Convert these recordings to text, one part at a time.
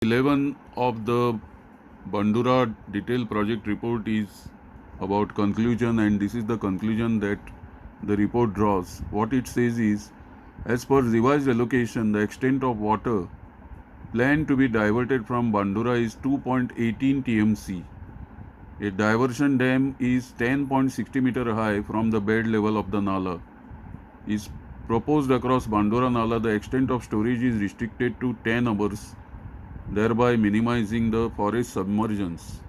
11 of the Bandura detailed project report is about conclusion, and this is the conclusion that the report draws. What it says is, as per revised allocation, the extent of water planned to be diverted from Bandura is 2.18 TMC. A diversion dam is 10.60 meter high from the bed level of the Nala. Is proposed across Bandura Nala. The extent of storage is restricted to 10 hours, thereby minimizing the forest submergence.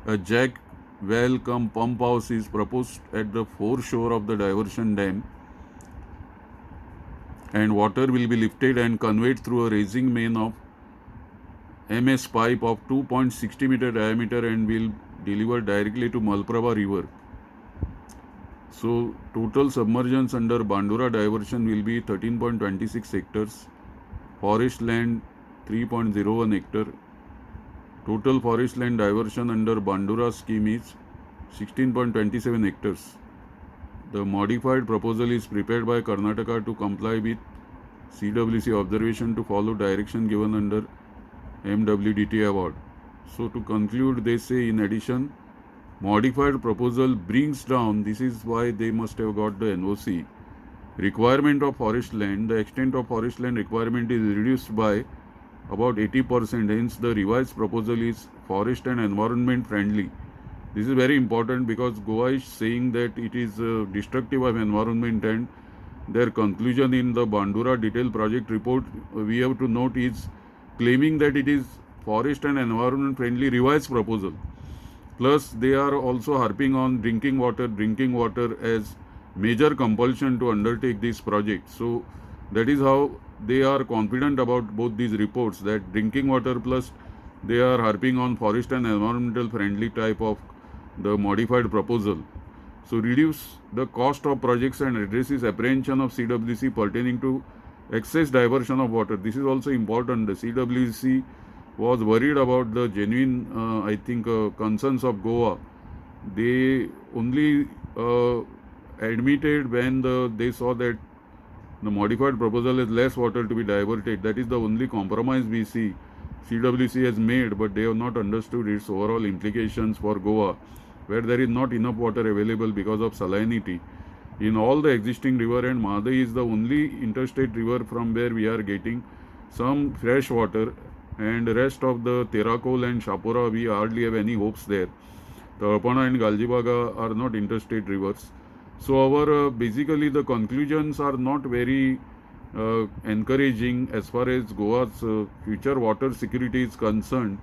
A jack well cum pump house is proposed at the foreshore of the diversion dam, and water will be lifted and conveyed through a raising main of MS pipe of 2.60 meter diameter and will deliver directly to Malprabha river. So total submergence under Bandura diversion will be 13.26 hectares, forest land 3.01 hectare. Total forest land diversion under Bandura scheme is 16.27 hectares. The modified proposal is prepared by Karnataka to comply with CWC observation to follow direction given under MWDT award. So to conclude, they say in addition, modified proposal brings down, this is why they must have got the NOC, requirement of forest land. The extent of forest land requirement is reduced by about 80%. Hence the revised proposal is forest and environment friendly. This is very important because Goa is saying that it is destructive of environment, and their conclusion in the Bandura detailed project report, we have to note, is claiming that it is forest and environment friendly revised proposal. Plus they are also harping on drinking water as major compulsion to undertake this project. So that is how they are confident about both these reports, that drinking water plus they are harping on forest and environmental friendly type of the modified proposal. So reduce the cost of projects and addresses apprehension of CWC pertaining to excess diversion of water. This is also important. The CWC was worried about the genuine, concerns of Goa. They only admitted when they saw that the modified proposal has less water to be diverted. That is the only compromise we see CWC has made, but they have not understood its overall implications for Goa, where there is not enough water available because of salinity in all the existing river, and Mahadayi is the only interstate river from where we are getting some fresh water, and rest of the Terakol and Shapura we hardly have any hopes there. The Apana and Galjibaga are not interstate rivers. So our basically the conclusions are not very encouraging as far as Goa's future water security is concerned,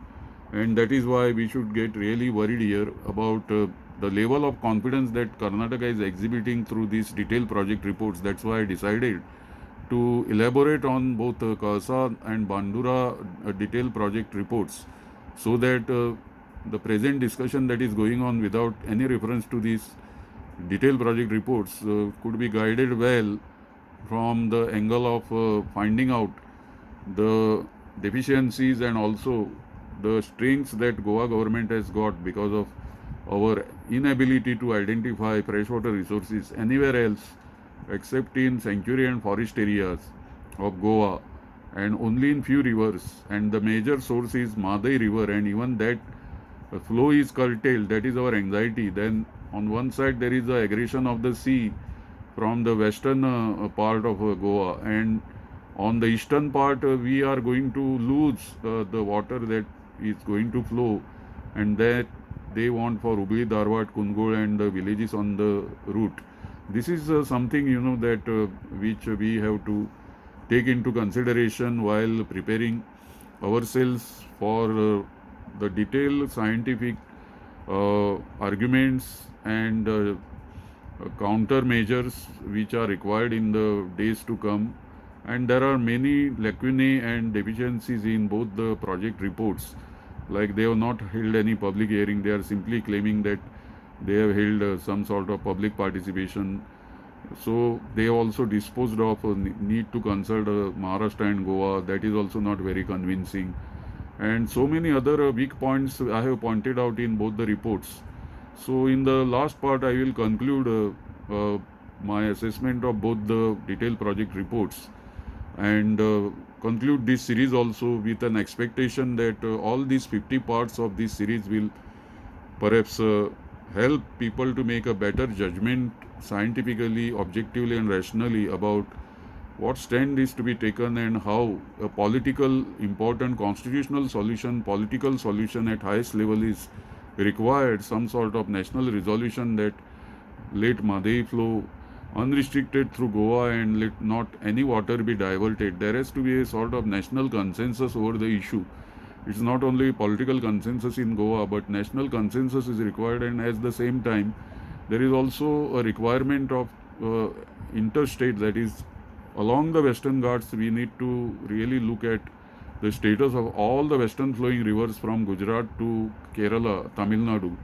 and that is why we should get really worried here about the level of confidence that Karnataka is exhibiting through these detailed project reports. That's why I decided to elaborate on both Kalasa and Bandura detailed project reports, so that the present discussion that is going on without any reference to these detailed project reports could be guided well from the angle of finding out the deficiencies and also the strengths that Goa government has got because of our inability to identify freshwater resources anywhere else except in sanctuary and forest areas of Goa, and only in few rivers, and the major source is Mahadayi river, and even that flow is curtailed. That is our anxiety. Then on one side there is the aggression of the sea from the western part of Goa, and on the eastern part we are going to lose the water that is going to flow, and that they want for Hubli, Dharwad, Kundgold and the villages on the route. This is something that which we have to take into consideration while preparing ourselves for the detailed scientific arguments and countermeasures which are required in the days to come. And there are many lacunae and deficiencies in both the project reports. Like they have not held any public hearing, they are simply claiming that they have held some sort of public participation. So they have also disposed of need to consult Maharashtra and Goa. That is also not very convincing. And so many other weak points I have pointed out in both the reports. So in the last part I will conclude my assessment of both the detailed project reports. and conclude this series also with an expectation that all these 50 parts of this series will perhaps help people to make a better judgment scientifically, objectively, and rationally about what stand is to be taken and how a political, important constitutional solution, political solution at highest level is required, some sort of national resolution that let Mahadayi flow unrestricted through Goa and let not any water be diverted. There has to be a sort of national consensus over the issue. It's not only political consensus in Goa, but national consensus is required, and at the same time, there is also a requirement of interstate, that is, along the Western Ghats, we need to really look at the status of all the western flowing rivers from Gujarat to Kerala, Tamil Nadu,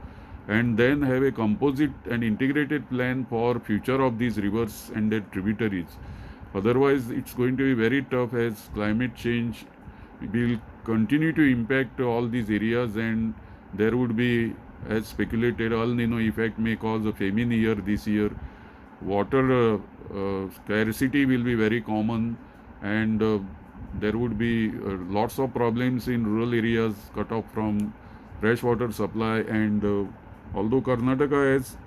and then have a composite and integrated plan for future of these rivers and their tributaries. Otherwise, it's going to be very tough, as climate change will continue to impact all these areas, and there would be, as speculated, El Nino effect may cause a famine year this year. Water scarcity will be very common, and there would be lots of problems in rural areas cut off from fresh water supply. And although Karnataka has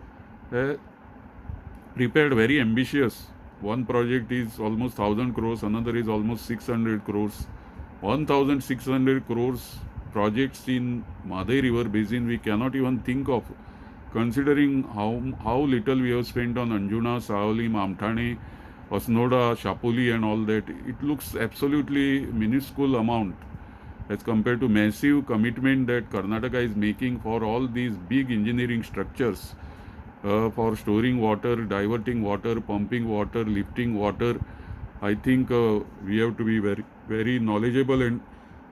uh, prepared very ambitious, one project is almost 1000 crores, another is almost 600 crores. 1600 crores projects in Mahadayi River Basin we cannot even think of, considering how little we have spent on Anjuna, Saoli, Mamthane, Osnoda, Shapuli and all that. It looks absolutely minuscule amount as compared to massive commitment that Karnataka is making for all these big engineering structures, for storing water, diverting water, pumping water, lifting water. I think we have to be very, very knowledgeable and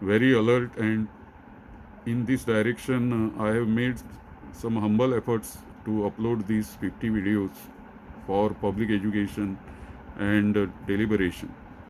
very alert. And in this direction, I have made some humble efforts to upload these 50 videos for public education and deliberation.